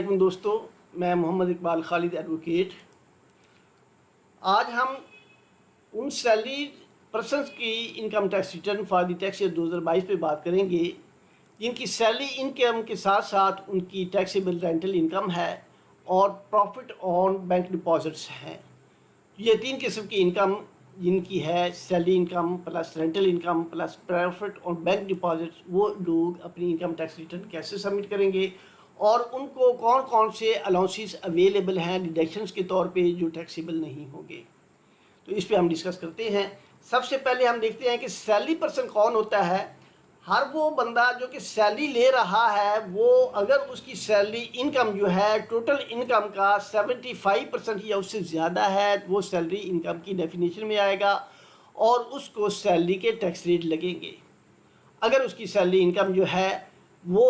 अलैकुम दोस्तों, मैं मोहम्मद इकबाल खालिद एडवोकेट। आज हम उन सैलरी पर्सनस की income tax return for the tax year 2022 पे बात करेंगे जिनकी सैलरी इनकम के साथ साथ उनकी टैक्सेबल रेंटल इनकम है और प्रॉफिट ऑन बैंक डिपॉजिट्स हैं। ये तीन किस्म की इनकम जिनकी है, salary income plus rental income plus profit on bank deposits, वो लोग अपनी इनकम टैक्स रिटर्न कैसे सबमिट करेंगे और उनको कौन कौन से अलाउंसेस अवेलेबल हैं डिडक्शंस के तौर पे जो टैक्सेबल नहीं होंगे। तो इस पे हम डिस्कस करते हैं। सबसे पहले हम देखते हैं कि सैलरी पर्सन कौन होता है। हर वो बंदा जो कि सैलरी ले रहा है, वो अगर उसकी सैलरी इनकम जो है टोटल इनकम का 75% या उससे ज़्यादा है, वो सैलरी इनकम की डेफिनेशन में आएगा और उसको सैलरी के टैक्स रेट लगेंगे। अगर उसकी सैलरी इनकम जो है वो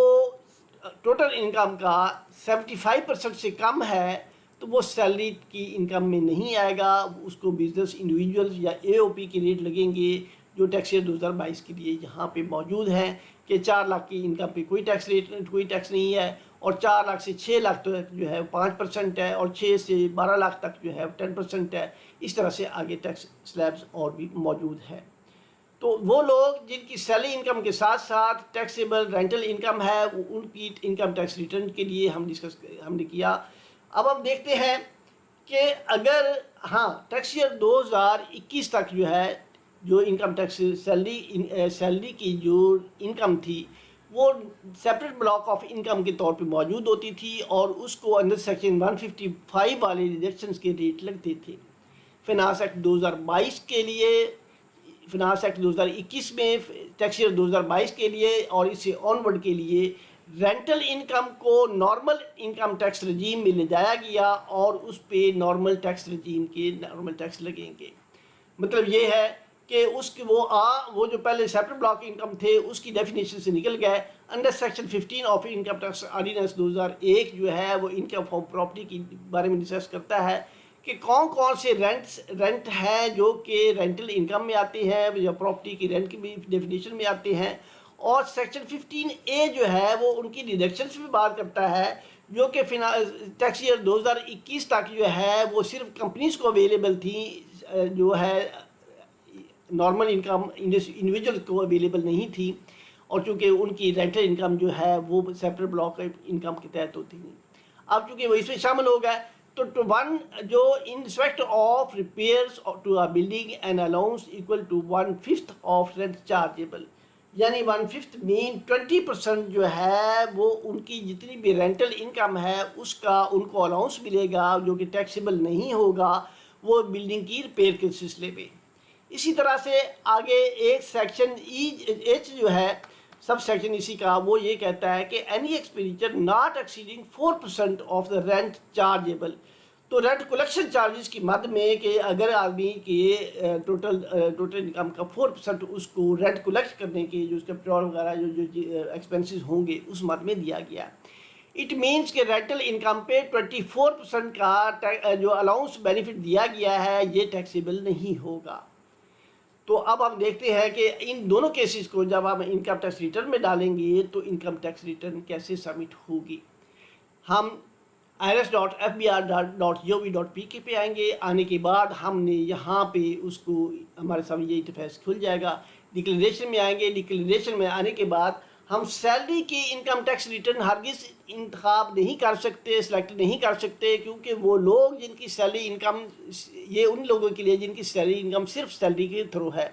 टोटल इनकम का 75% से कम है तो वो सैलरी की इनकम में नहीं आएगा, उसको बिजनेस इंडिविजुअल्स या एओपी के रेट लगेंगे जो टैक्स ईयर 2022 के लिए यहाँ पे मौजूद है कि 4 लाख की इनकम पे कोई टैक्स नहीं है और 4 लाख से 6 लाख तक जो है 5% है और 6 से 12 लाख तक जो है 10% है। इस तरह से आगे टैक्स स्लैब्स और भी मौजूद है। तो वो लोग जिनकी सैलरी इनकम के साथ साथ टैक्सेबल रेंटल इनकम है, उनकी इनकम टैक्स रिटर्न के लिए हमने किया। अब हम देखते हैं कि अगर टैक्स ईयर 2021 तक जो है जो इनकम टैक्स सैलरी की जो इनकम थी वो सेपरेट ब्लॉक ऑफ इनकम के तौर पे मौजूद होती थी और उसको अंडर सेक्शन 155 वाले डिडक्शंस के रेट लगते थे। फिनांस एक्ट 2022 के लिए, फिनांस एक्ट 2021 में टैक्स ईयर 2022 के लिए और इससे ऑनवर्ड के लिए रेंटल इनकम को नॉर्मल इनकम टैक्स रजीम में ले जाया गया और उस पे नॉर्मल टैक्स रजीम के नॉर्मल टैक्स लगेंगे। मतलब ये है कि उसके वो जो पहले सेपरेट ब्लॉक इनकम थे उसकी डेफिनेशन से निकल गए। Under section 15 of income tax ordinance 2001 जो है वो इनकम फ्रॉम प्रॉपर्टी के बारे में डिस्कस करता है कि कौन कौन से रेंट हैं जो कि रेंटल इनकम में आते हैं या प्रॉपर्टी की रेंट की भी डेफिनेशन में आते हैं। और सेक्शन 15A जो है वो उनकी डिडक्शंस भी बात करता है जो कि टैक्स ईयर 2021 तक जो है वो सिर्फ कंपनीज को अवेलेबल थी, जो है नॉर्मल इनकम इंडिविजुअल को अवेलेबल नहीं थी और चूँकि उनकी रेंटल इनकम जो है वो सेपरेट ब्लॉक इनकम के तहत होती थी। अब चूँकि वो इसमें शामिल हो गया तो वन जो in respect of repairs to a building and allowance equal to 1/5 of rent chargeable, यानी 1/5 मीन 20% जो है वो उनकी जितनी भी रेंटल इनकम है उसका उनको अलाउंस मिलेगा जो कि टैक्सेबल नहीं होगा वो बिल्डिंग की रिपेयर के सिलसिले में। इसी तरह से आगे एक सेक्शन H जो है सब सेक्शन इसी का, वो ये कहता है कि any expenditure not exceeding 4% of the rent chargeable. तो रेंट कलेक्शन चार्जेस की मद में कि अगर आदमी के टोटल इनकम का 4% उसको रेंट कलेक्ट करने के जो उसके पेट्रोल वगैरह जो एक्सपेंसेस होंगे उस मद में दिया गया। इट मीन्स कि रेंटल इनकम पे 24% का जो अलाउंस बेनिफिट दिया गया है ये टैक्सेबल नहीं होगा। तो अब हम देखते हैं कि इन दोनों केसेस को जब हम इनकम टैक्स रिटर्न में डालेंगे तो इनकम टैक्स रिटर्न कैसे सबमिट होगी। हम irs.fbr.gov.pk पे आएंगे। आने के बाद हमने यहाँ पे उसको हमारे सामने ये इंटरफेस खुल जाएगा। डिक्लेरेशन में आएंगे। डिक्लेरेशन में आने के बाद हम सैलरी की इनकम टैक्स रिटर्न हरगिज़ इंतखाब नहीं कर सकते, सेलेक्ट नहीं कर सकते, क्योंकि वो लोग जिनकी सैलरी इनकम, ये उन लोगों के लिए जिनकी सैलरी इनकम सिर्फ सैलरी के थ्रू है,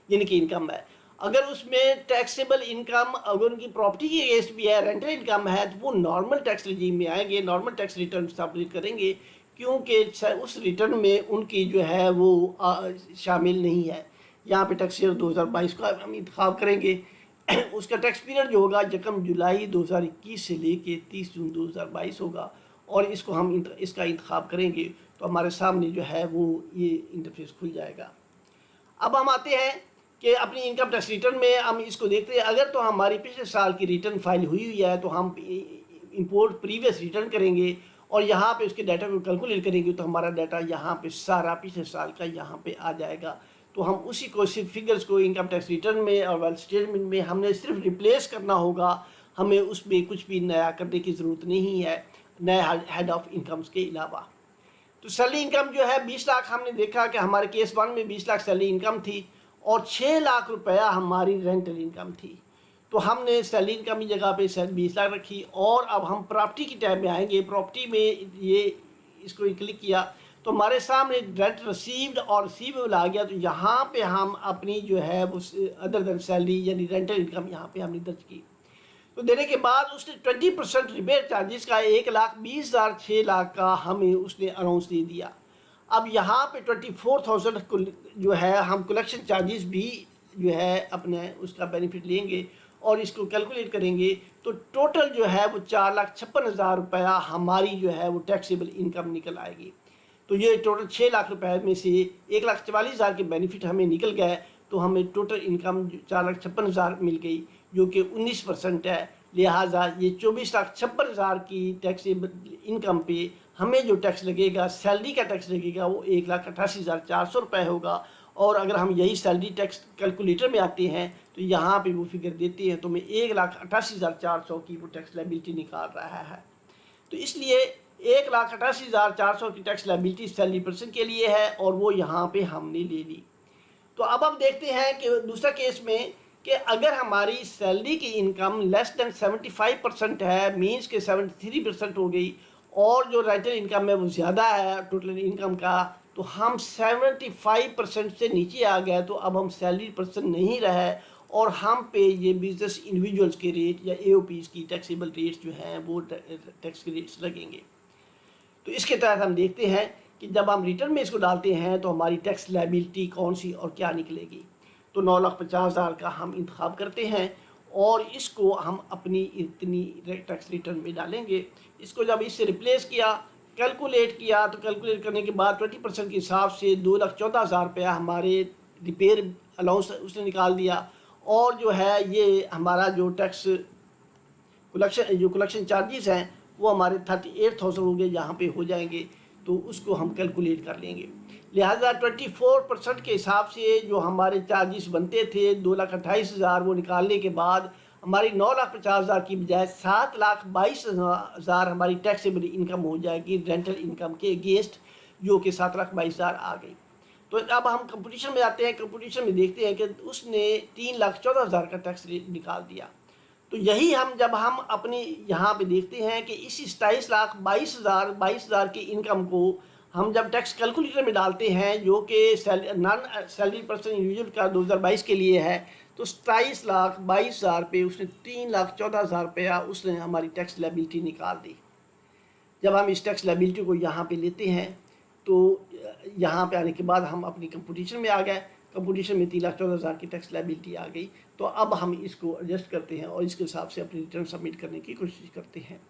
जिनकी इनकम है। अगर उसमें टैक्सेबल इनकम अगर उनकी प्रॉपर्टी की अगेंस्ट भी है, रेंटल इनकम है, तो वो नॉर्मल टैक्स रजीम में आएंगे, नॉर्मल टैक्स रिटर्न सबमिट करेंगे, क्योंकि उस रिटर्न में उनकी जो है वो शामिल नहीं है। यहाँ पे टैक्स ईयर 2022 का हम इंतखाब करेंगे। उसका टैक्स पीरियड जो होगा 1 जुलाई 2021 से लेके 30 जून 2022 होगा और इसको हम इसका इंतखाब करेंगे तो हमारे सामने जो है वो ये इंटरफेस खुल जाएगा। अब हम आते हैं कि अपनी इनकम टैक्स रिटर्न में हम इसको देखते हैं। अगर तो हमारी पिछले साल की रिटर्न फाइल हुई है तो हम इंपोर्ट प्रीवियस रिटर्न करेंगे और यहाँ पे उसके डाटा को कैलकुलेट करेंगे तो हमारा डाटा यहाँ पे सारा पिछले साल का यहाँ पे आ जाएगा। तो हम उसी को सिर्फ फिगर्स को इनकम टैक्स रिटर्न में और वेल्थ स्टेटमेंट में हमने सिर्फ रिप्लेस करना होगा, हमें उसमें कुछ भी नया करने की ज़रूरत नहीं है। नए हेड ऑफ इनकम्स के अलावा। तो सैलरी इनकम जो है 20 लाख, हमने देखा कि हमारे केस 1 में 20 लाख सैलरी इनकम थी और 6 लाख रुपया हमारी रेंटल इनकम थी। तो हमने सैलरी इनकम की जगह पे 20 लाख रखी। और अब हम प्रॉपर्टी की टैब में आएंगे। प्रॉपर्टी में ये इसको क्लिक किया तो हमारे सामने रेंट रिसीव्ड और रिसीवेबल आ गया। तो यहाँ पे हम अपनी जो है वो अदर देन सैलरी यानी रेंटल इनकम यहाँ पे हमने दर्ज की। तो देने के बाद उसने 20% रिबेट चार्जेस का 1,20,000 6 लाख का हमें उसने अनाउंस दे दिया। अब यहाँ पे 24,000 जो है हम कलेक्शन चार्जेस भी जो है अपने उसका बेनिफिट लेंगे और इसको कैलकुलेट करेंगे तो टोटल जो है वो 4,56,000 रुपया हमारी जो है वो टैक्सेबल इनकम निकल आएगी। तो ये टोटल 6 लाख रुपए में से 1,44,000 के बेनिफिट हमें निकल गए। तो हमें टोटल इनकम 4,56,000 मिल गई जो कि 19% है। लिहाजा ये 24,56,000 की टैक्सेबल इनकम पे हमें जो टैक्स लगेगा, सैलरी का टैक्स लगेगा, वो 1,88,400 रुपये होगा। और अगर हम यही सैलरी टैक्स कैलकुलेटर में आते हैं तो यहाँ पे वो फिगर देते हैं तो हमें 1,88,400 की वो टैक्स लायबिलिटी निकाल रहा है। तो इसलिए 1,88,400 की टैक्स लायबिलिटी सैलरी पर्सन के लिए है और वो यहाँ पे हमने ले ली। तो अब हम देखते हैं कि दूसरा केस में कि अगर हमारी सैलरी की इनकम लेस देन 75% है, मीन्स के 73% हो गई और जो रेंटल इनकम है वो ज़्यादा है टोटल इनकम का, तो हम 75% से नीचे आ गए तो अब हम सैलरी पर्सन नहीं रहे और हम पे ये बिजनेस इंडिविजुअल्स के रेट या एओपीज़ की टैक्सेबल रेट्स जो हैं वो टैक्स के रेट्स लगेंगे। तो इसके तहत हम देखते हैं कि जब हम रिटर्न में इसको डालते हैं तो हमारी टैक्स लायबिलिटी कौन सी और क्या निकलेगी। तो 9,50,000 का हम इंतखाब करते हैं और इसको हम अपनी इतनी टैक्स रिटर्न में डालेंगे। इसको जब इससे रिप्लेस किया, कैलकुलेट किया, तो कैलकुलेट करने के बाद 20% के हिसाब से 2,14,000 रुपया हमारे रिपेयर अलाउंस उसने निकाल दिया। और जो है ये हमारा जो टैक्स कलेक्शन चार्जेस हैं वो हमारे 38,000 हो गए, यहाँ पे हो जाएंगे तो उसको हम कैलकुलेट कर लेंगे। लिहाजा 24% के हिसाब से जो हमारे चार्जेस बनते थे 2,28,000, वो निकालने के बाद हमारी 9,50,000 की बजाय 7,22,000 हमारी टैक्सेबल इनकम हो जाएगी रेंटल इनकम के अगेंस्ट, जो कि 7,22,000 आ गई। तो अब हम कंपटीशन में आते हैं। कंपटीशन में देखते हैं कि उसने 3,14,000 का टैक्स रेट निकाल दिया। तो यही हम जब हम अपनी यहाँ पे देखते हैं कि इसी 27,22,000 की इनकम को हम जब टैक्स कैलकुलेटर में डालते हैं जो कि नॉन सैलरी पर्सन इंडिविजुअल का 2022 के लिए है, तो 27,22,000 पे उसने 3,14,000 रुपया उसने हमारी टैक्स लायबिलिटी निकाल दी। जब हम इस टैक्स लायबिलिटी को यहाँ पे लेते हैं तो यहाँ पे आने के बाद हम अपनी कंपटीशन में आ गए। कंपटीशन में 3,14,000 की टैक्स लायबिलिटी आ गई। तो अब हम इसको एडजस्ट करते हैं और इसके हिसाब से अपनी रिटर्न सबमिट करने की कोशिश करते हैं।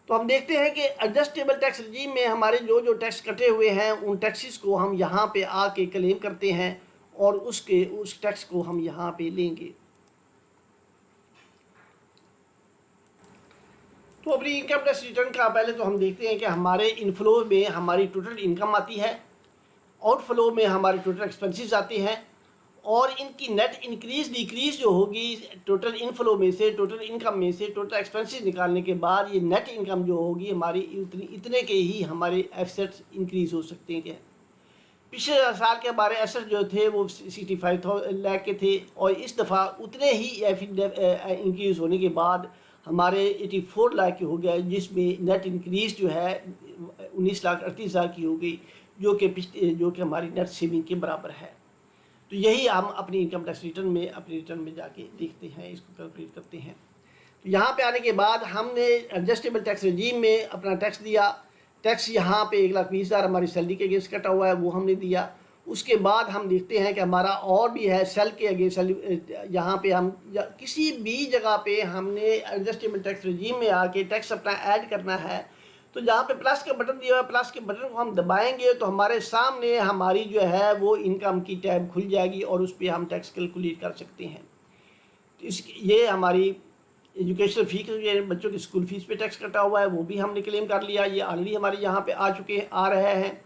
तो हम देखते हैं कि एडजस्टेबल टैक्स रजीम में हमारे जो टैक्स कटे हुए हैं उन टैक्सेस को हम यहाँ पे आके क्लेम करते हैं और उस टैक्स को हम यहाँ पे लेंगे। तो अपनी इनकम टैक्स रिटर्न का पहले तो हम देखते हैं कि हमारे इनफ्लो में हमारी टोटल इनकम आती है, आउटफ्लो में हमारे टोटल एक्सपेंसेस आते हैं और इनकी नेट इंक्रीज डिक्रीज जो होगी टोटल इनफ्लो में से, टोटल इनकम में से टोटल एक्सपेंसेस निकालने के बाद ये नेट इनकम जो होगी हमारी इतने के ही हमारे एसेट्स इंक्रीज़ हो सकते हैं। पिछले साल के हमारे एसेट्स जो थे वो 65 लाख के थे और इस दफ़ा उतने ही इंक्रीज़ होने के बाद हमारे 84 लाख की हो गया, जिसमें नेट इंक्रीज़ जो है 19,38,000 की हो गई, जो कि हमारी नेट सेविंग के बराबर है। तो यही हम अपनी इनकम टैक्स रिटर्न में जाके देखते हैं, इसको कैलकुलेट करते हैं। तो यहाँ पे आने के बाद हमने एडजस्टेबल टैक्स रजीम में अपना टैक्स दिया। टैक्स यहाँ पे 1,20,000 हमारी सैलरी के अगेंस्ट कटा हुआ है, वो हमने दिया। उसके बाद हम देखते हैं कि हमारा और भी है सेल के अगेंस्ट। यहाँ पे हम किसी भी जगह पे हमने एडजस्टेबल टैक्स रजीम में आके टैक्स अपना ऐड करना है। तो जहाँ पे प्लस का बटन दिया हुआ है, प्लस के बटन को हम दबाएंगे तो हमारे सामने हमारी जो है वो इनकम की टैब खुल जाएगी और उस पर हम टैक्स कैलकुलेट कर सकते हैं। तो ये हमारी एजुकेशनल फ़ी के बच्चों की स्कूल फीस पे टैक्स कटा हुआ है, वो भी हमने क्लेम कर लिया। ये ऑलरेडी हमारे यहाँ पे आ रहे हैं।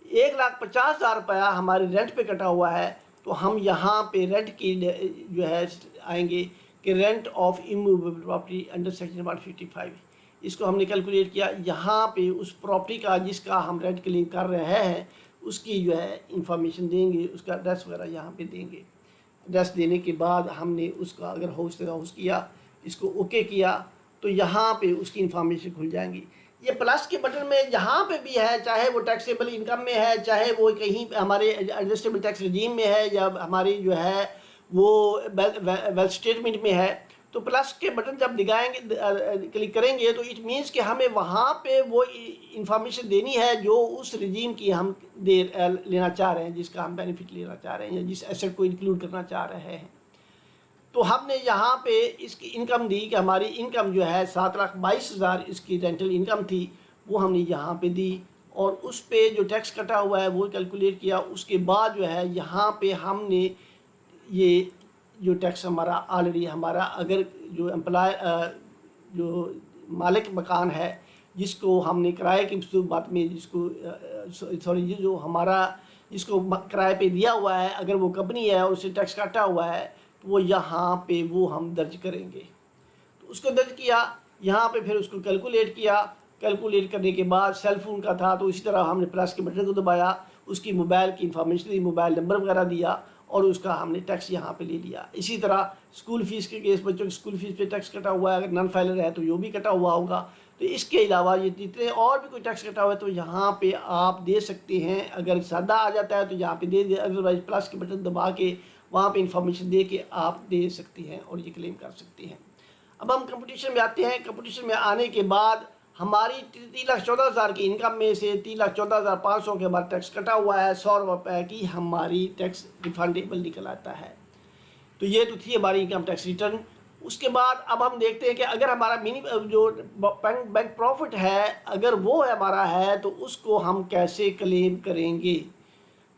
1,50,000 रुपया हमारे रेंट पे कटा हुआ है। तो हम यहाँ पे रेंट की जो है आएंगे कि rent of immovable property under section 155, इसको हमने कैलकुलेट किया। यहाँ पे उस प्रॉपर्टी का जिसका हम रेंट क्लेम कर रहे हैं उसकी जो है इंफॉर्मेशन देंगे, उसका एड्रेस वगैरह यहाँ पे देंगे। एड्रेस देने के बाद हमने उसका अगर हाउस किया, इसको ओके किया, तो यहाँ पे उसकी इंफॉर्मेशन खुल जाएंगी। ये प्लस के बटन में जहाँ पे भी है, चाहे वो टैक्सेबल इनकम में है, चाहे वो कहीं हमारे एडजस्टेबल टैक्स रजीम में है, या हमारी जो है वो वेल्थ स्टेटमेंट में है, तो प्लस के बटन जब दिखाएंगे क्लिक करेंगे तो इट मीन्स कि हमें वहाँ पे वो इंफॉर्मेशन देनी है जो उस रजीम की हम लेना चाह रहे हैं, जिसका हम बेनिफिट लेना चाह रहे हैं, या जिस एसेट को इंक्लूड करना चाह रहे हैं। तो हमने यहाँ पे इसकी इनकम दी कि हमारी इनकम जो है 7,22,000 इसकी रेंटल इनकम थी, वो हमने यहाँ पे दी, और उस पे जो टैक्स कटा हुआ है वो कैलकुलेट किया। उसके बाद जो है यहाँ पे हमने ये जो टैक्स हमारा ऑलरेडी हमारा अगर जो एम्प्लॉय जो मालिक मकान है जिसको हमने किराए की बात में जिसको सॉरी जो हमारा जिसको किराए पे दिया हुआ है, अगर वो कंपनी है और उससे टैक्स काटा हुआ है तो वो यहाँ पे वो हम दर्ज करेंगे। तो उसको दर्ज किया यहाँ पे, फिर उसको कैलकुलेट किया। कैलकुलेट करने के बाद सेल फोन का था तो इसी तरह हमने प्लस के बटन को दबाया, उसकी मोबाइल की इंफॉर्मेशन दी, मोबाइल नंबर वगैरह दिया, और उसका हमने टैक्स यहाँ पे ले लिया। इसी तरह स्कूल फीस के केस, बच्चों की स्कूल फीस पे टैक्स कटा हुआ है, अगर नॉन फाइलर है तो यो भी कटा हुआ होगा। तो इसके अलावा ये जितने और भी कोई टैक्स कटा हुआ है तो यहाँ पे आप दे सकते हैं। अगर सादा आ जाता है तो यहाँ पे दे दे, अदरवाइज प्लस के बटन दबा के वहाँ पे इंफॉर्मेशन दे के आप दे सकते हैं और ये क्लेम कर सकते हैं। अब हम कंपटीशन में आते हैं। कंपटीशन में आने के बाद हमारी 3,14,000 की इनकम में से 3,14,500 के बाद टैक्स कटा हुआ है, 100 रुपये की हमारी टैक्स रिफंडेबल निकल आता है। तो ये तो थी हमारी इनकम टैक्स रिटर्न। उसके बाद अब हम देखते हैं कि अगर हमारा जो बैंक प्रॉफिट है अगर वो हमारा है तो उसको हम कैसे क्लेम करेंगे।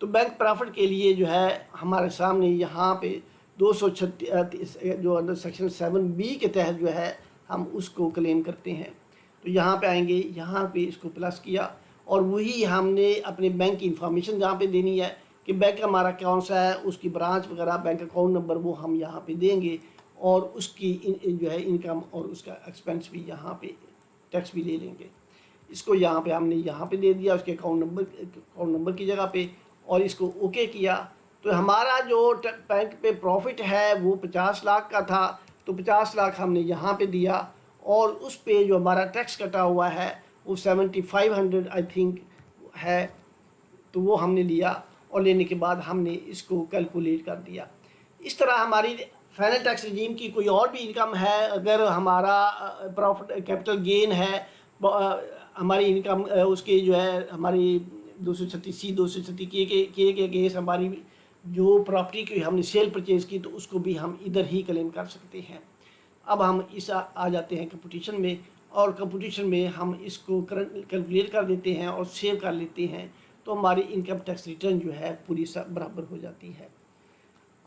तो बैंक प्रॉफिट के लिए जो है हमारे सामने यहाँ पे 236 जो अंडर सेक्शन 7B के तहत जो है हम उसको क्लेम करते हैं। तो यहाँ पे आएंगे, यहाँ पे इसको प्लस किया, और वही हमने अपने बैंक की इंफॉर्मेशन जहाँ पे देनी है कि बैंक हमारा कौन सा है, उसकी ब्रांच वगैरह, बैंक अकाउंट नंबर वो हम यहाँ पे देंगे, और उसकी जो है इनकम और उसका एक्सपेंस भी यहाँ पे टैक्स भी ले लेंगे। इसको यहाँ पे हमने यहाँ पे दे दिया उसके अकाउंट नंबर की जगह पे, और इसको ओके किया। तो हमारा जो बैंक पे प्रॉफिट है वो 50 लाख का था, तो 50 लाख हमने यहाँ पे दिया, और उस पे जो हमारा टैक्स कटा हुआ है वो 7,500 आई थिंक है, तो वो हमने लिया, और लेने के बाद हमने इसको कैलकुलेट कर दिया। इस तरह हमारी फाइनल टैक्स रजीम की कोई और भी इनकम है, अगर हमारा प्रॉफिट कैपिटल गेन है, हमारी इनकम उसके जो है हमारी 236 के केस हमारी जो प्रॉपर्टी की हमने सेल परचेज़ की तो उसको भी हम इधर ही क्लेम कर सकते हैं। अब हम इस आ जाते हैं कंपटीशन में, और कंपटीशन में हम इसको कैलकुलेट कर देते हैं और सेव कर लेते हैं, तो हमारी इनकम टैक्स रिटर्न जो है पूरी सब बराबर हो जाती है।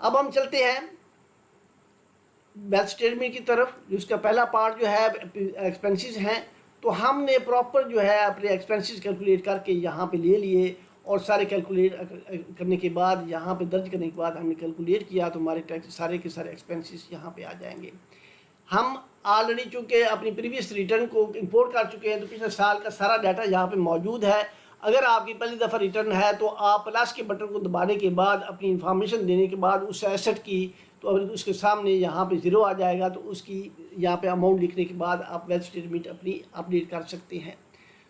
अब हम चलते हैं बैंक स्टेटमेंट की तरफ। जिसका पहला पार्ट जो है एक्सपेंसेस हैं, तो हमने प्रॉपर जो है अपने एक्सपेंसेस कैलकुलेट करके यहाँ पे ले लिए, और सारे कैलकुलेट करने के बाद यहाँ पे दर्ज करने के बाद हमने कैलकुलेट किया तो हमारे टैक्स सारे के सारे एक्सपेंसेस यहाँ पे आ जाएंगे। हम ऑलरेडी चूँकि अपनी प्रीवियस रिटर्न को इंपोर्ट कर चुके हैं तो पिछले साल का सारा डाटा यहाँ पे मौजूद है। अगर आपकी पहली दफ़ा रिटर्न है तो आप प्लस के बटन को दबाने के बाद अपनी इंफॉर्मेशन देने के बाद उस एसेट की, तो अगर उसके सामने यहाँ पे ज़ीरो आ जाएगा तो उसकी यहाँ पे अमाउंट लिखने के बाद आप वेल्थ स्टेटमेंट अपनी अपडेट कर सकते हैं।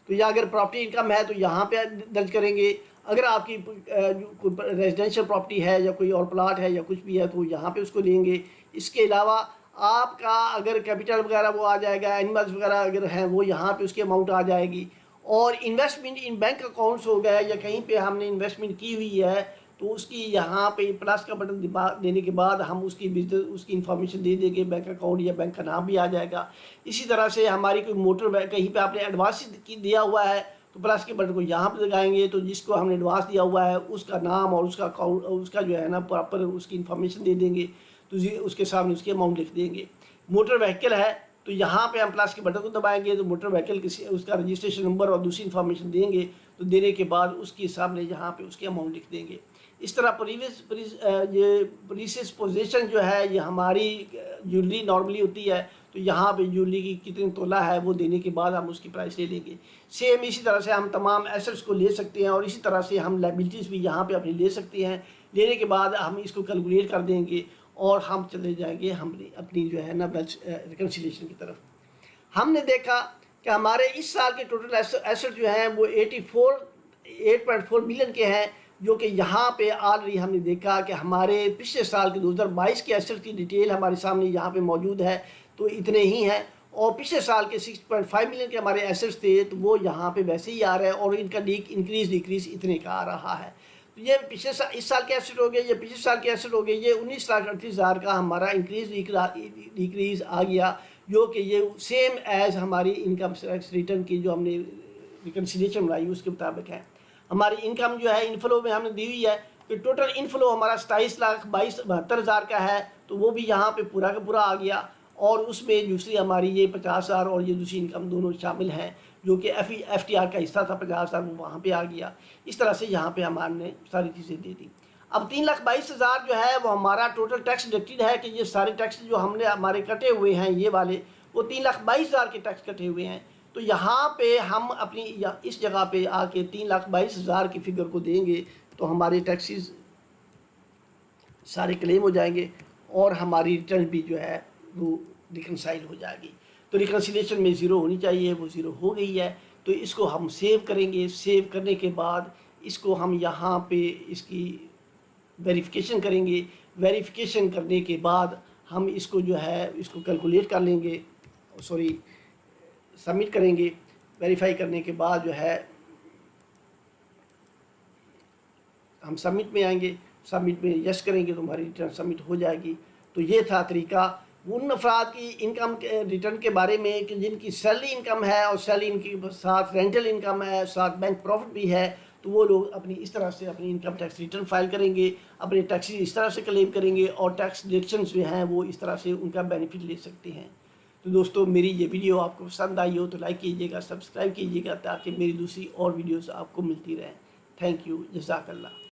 तो या अगर प्रॉपर्टी इनकम है तो यहाँ पे दर्ज करेंगे, अगर आपकी रेजिडेंशियल प्रॉपर्टी है या कोई और प्लाट है या कुछ भी है तो यहाँ पे उसको लेंगे। इसके अलावा आपका अगर कैपिटल वगैरह वो आ जाएगा, एनिमल्स वगैरह अगर हैं वो यहाँ पे उसकी अमाउंट आ जाएगी, और इन्वेस्टमेंट इन बैंक अकाउंट्स हो गया या कहीं पे हमने इन्वेस्टमेंट की हुई है तो उसकी यहाँ पे प्लस का बटन देने के बाद हम उसकी बिजनेस उसकी इन्फॉर्मेशन दे देंगे, बैंक अकाउंट या बैंक का नाम भी आ जाएगा। इसी तरह से हमारी कोई मोटर कहीं पे आपने एडवांस दिया हुआ है तो प्लस के बटन को यहाँ पे लगाएंगे, तो जिसको हमने एडवांस दिया हुआ है उसका नाम और उसका अकाउंट उसका जो है ना प्रॉपर उसकी इन्फॉर्मेशन दे देंगे, तो उसके सामने उसकी अमाउंट लिख देंगे। मोटर व्हीकल है तो यहाँ पे हम प्लस के बटन को दबाएंगे तो मोटर व्हीकल किसी उसका रजिस्ट्रेशन नंबर और दूसरी इन्फॉर्मेशन देंगे, तो देने के बाद उसके सामने यहाँ पे उसकी अमाउंट लिख देंगे। इस तरह प्रीवियस पोजीशन जो है ये हमारी ज्वेलरी नॉर्मली होती है, तो यहाँ पे ज्वेलरी की कितनी तोला है वो देने के बाद हम उसकी प्राइस ले लेंगे। सेम इसी तरह से हम तमाम एसेट्स को ले सकते हैं और इसी तरह से हम लायबिलिटीज़ भी यहाँ पे अपनी ले सकते हैं। लेने के बाद हम इसको कैलकुलेट कर देंगे और हम चले जाएंगे हम अपनी जो है ना रिकन्सिलिएशन की तरफ। हमने देखा कि हमारे इस साल के टोटल एसेट जो हैं वो 8.4 मिलियन के हैं, जो कि यहाँ पे ऑलरेडी हमने देखा कि हमारे पिछले साल के 2022 के एसेट की डिटेल हमारे सामने यहाँ पे मौजूद है, तो इतने ही हैं। और पिछले साल के 6.5 मिलियन के हमारे एसेट्स थे, तो वो यहाँ पे वैसे ही आ रहे हैं और इनका इंक्रीज़ डिक्रीज़ इतने का आ रहा है। तो ये पिछले साल इस साल के एसेट हो गए, ये पिछले साल के एसेट हो गए, ये 19,38,000 का हमारा इंक्रीज़ डिक्रीज़ आ गया, जो कि ये सेम एज़ हमारी इनकम टैक्स रिटर्न की जो हमने रिकन्सिलिएशन बनाई उसके मुताबिक है। हमारी इनकम जो है इनफ्लो में हमने दी हुई है कि टोटल इनफ्लो हमारा 27,72,000 का है, तो वो भी यहाँ पे पूरा का पूरा आ गया। और उसमें दूसरी हमारी ये 50,000 और ये दूसरी इनकम दोनों शामिल हैं, जो कि FTR का हिस्सा था 50,000, वो वहाँ पे आ गया। इस तरह से यहाँ पे हमने सारी चीज़ें दे दी। अब 3,22,000 जो है वो हमारा टोटल टैक्स डिडक्टेड है कि ये सारे टैक्स जो हमने हमारे कटे हुए हैं ये वाले, वो 3,22,000 के टैक्स कटे हुए हैं। तो यहाँ पे हम अपनी इस जगह पे आके 3,22,000 की फ़िगर को देंगे तो हमारे टैक्सेस सारे क्लेम हो जाएंगे और हमारी रिटर्न भी जो है वो रिकनसाइल हो जाएगी। तो रिकन्सिलिएशन में ज़ीरो होनी चाहिए, वो ज़ीरो हो गई है। तो इसको हम सेव करेंगे। सेव करने के बाद इसको हम यहाँ पे इसकी वेरिफिकेशन करेंगे। वेरिफिकेशन करने के बाद हम इसको जो है इसको कैलकुलेट कर लेंगे, सबमिट करेंगे। वेरीफाई करने के बाद जो है हम सबमिट में आएंगे। सबमिट में यस करेंगे तो हमारी रिटर्न सबमिट हो जाएगी। तो ये था तरीका उन अफराद की इनकम के रिटर्न के बारे में कि जिनकी सैलरी इनकम है और सैलरी इनके साथ रेंटल इनकम है, साथ बैंक प्रॉफिट भी है, तो वो लोग अपनी इस तरह से अपनी इनकम टैक्स रिटर्न फाइल करेंगे, अपने टैक्सेस इस तरह से क्लेम करेंगे और टैक्स डिडक्शंस जो हैं वो इस तरह से उनका बेनिफिट ले सकते हैं। तो दोस्तों, मेरी ये वीडियो आपको पसंद आई हो तो लाइक कीजिएगा, सब्सक्राइब कीजिएगा ताकि मेरी दूसरी और वीडियोस आपको मिलती रहें। थैंक यू, जज़ाकल्लाह।